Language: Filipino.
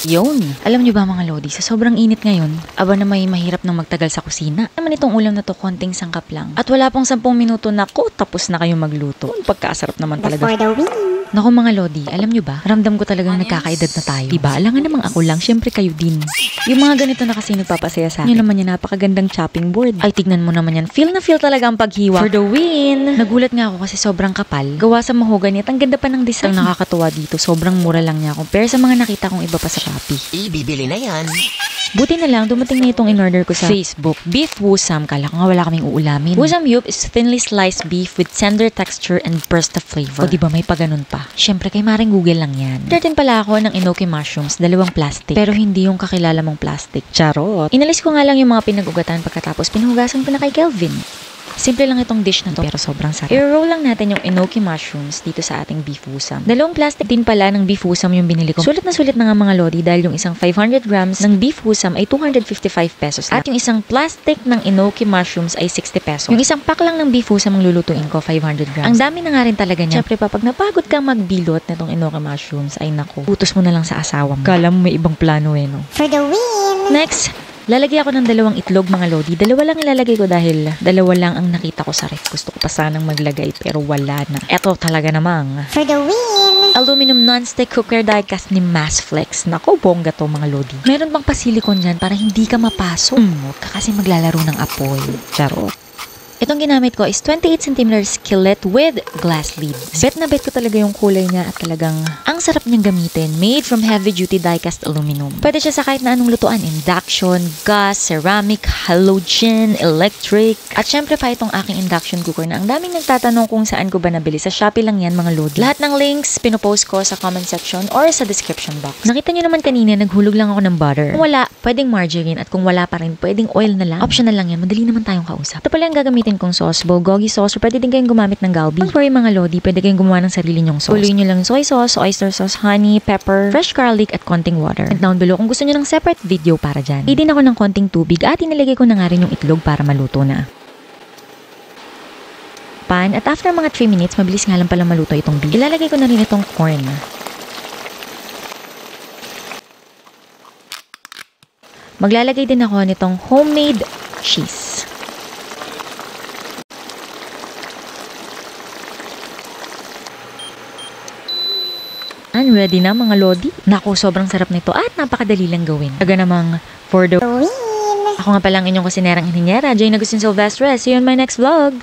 Yun. Alam nyo ba mga lodi, sa sobrang init ngayon, aba na may mahirap nang magtagal sa kusina. Naman itong ulam na to, konting sangkap lang. At wala pang 10 minuto na tapos na kayo magluto. Pagkasarap naman talaga. Naku mga lodi, alam nyo ba? Ramdam ko talagang nagkakaedad na tayo. Diba? Alangan namang ako lang, syempre kayo din. Yung mga ganito na kasi nagpapasaya sa akin. Yun naman yan, napakagandang chopping board. Ay, tignan mo naman yan. Feel na feel talaga ang paghiwa. For the win! Nagulat nga ako kasi sobrang kapal. Gawa sa mahogany at ang ganda pa ng design. Ang nakakatuwa dito, sobrang mura lang niya compare sa mga nakita kong iba pa sa Shopee. Ibibili na yan. Buti na lang, dumating na itong in-order ko sa Facebook. Beef Wusam. Kala ko nga wala kaming uulamin. Wusam Yup is thinly sliced beef with tender texture and burst of flavor. O diba may paganon pa? Syempre kay Maring Google lang yan. Order din pala ako ng enoki mushrooms, 2 plastic. Pero hindi yung kakilala mong plastic. Charot. Inalis ko nga lang yung mga pinag-ugatan pagkatapos pinuhugasan ko na kay Kelvin. Simple lang itong dish na to pero sobrang sarap. I-roll lang natin yung enoki mushrooms dito sa ating beef wusam. 2 plastic din pala ng beef wusam yung binili ko. Sulit na nga mga lodi dahil yung isang 500 grams ng beef wusam ay 255 pesos lang. At yung isang plastic ng enoki mushrooms ay 60 pesos. Yung isang pack lang ng beef wusam ang lulutuin ko, 500 grams. Ang dami na nga rin talaga niya. Siyempre pag napagod kang magbilot nitong enoki mushrooms ay naku, utos mo na lang sa asawa mo. Kala mo may ibang plano no? For the win! Next! Lalagay ako ng 2 itlog mga lodi. 2 lang ilalagay ko dahil 2 lang ang nakita ko sa ref. Gusto ko pa sanang maglagay pero wala na. Eto talaga namang. For the win! Aluminum non-stick cooker die-cast ni Massflex. Nako, bongga to mga lodi. Meron bang pasilikon dyan para hindi ka mapasok? Huwag ka kasi maglalaro ng apoy. Charot. Itong ginamit ko is 28cm skillet with glass lid. Bet na bet ko talaga yung kulay niya at talagang ang sarap niyang gamitin. Made from heavy-duty die-cast aluminum. Pwede siya sa kahit na anong lutuan. Induction, gas, ceramic, halogen, electric. At syempre pa itong aking induction cooker na ang daming nagtatanong kung saan ko ba nabili. Sa Shopee lang yan mga lodi. Lahat ng links pinopost ko sa comment section or sa description box. Nakita niyo naman kanina, naghulog lang ako ng butter. Kung wala, pwedeng margarine at kung wala pa rin, pwedeng oil na lang. Optional lang yan. Madali naman tayong kausap. Ito pala yung gagamitin kong sauce, bulgogi sauce, or pwede din kayong gumamit ng galbi. Don't worry mga lodi, pwede kayong gumawa ng sarili nyong sauce. Puluin nyo lang soy sauce, oyster sauce, honey, pepper, fresh garlic, at konting water. And down below kung gusto nyo ng separate video para dyan. Idin ako ng konting tubig at inilagay ko na nga rin yung itlog para maluto na. Pan, at after mga 3 minutes, mabilis nga lang pala maluto itong beef. Ilalagay ko na rin itong corn. Maglalagay din ako nitong homemade cheese. And ready na mga lodi. Naku, sobrang sarap nito at napakadali lang gawin. Taga namang for the win. Ako nga palang inyong kusinerang inhinyera, Jane Agustin Silvestre. See you in my next vlog.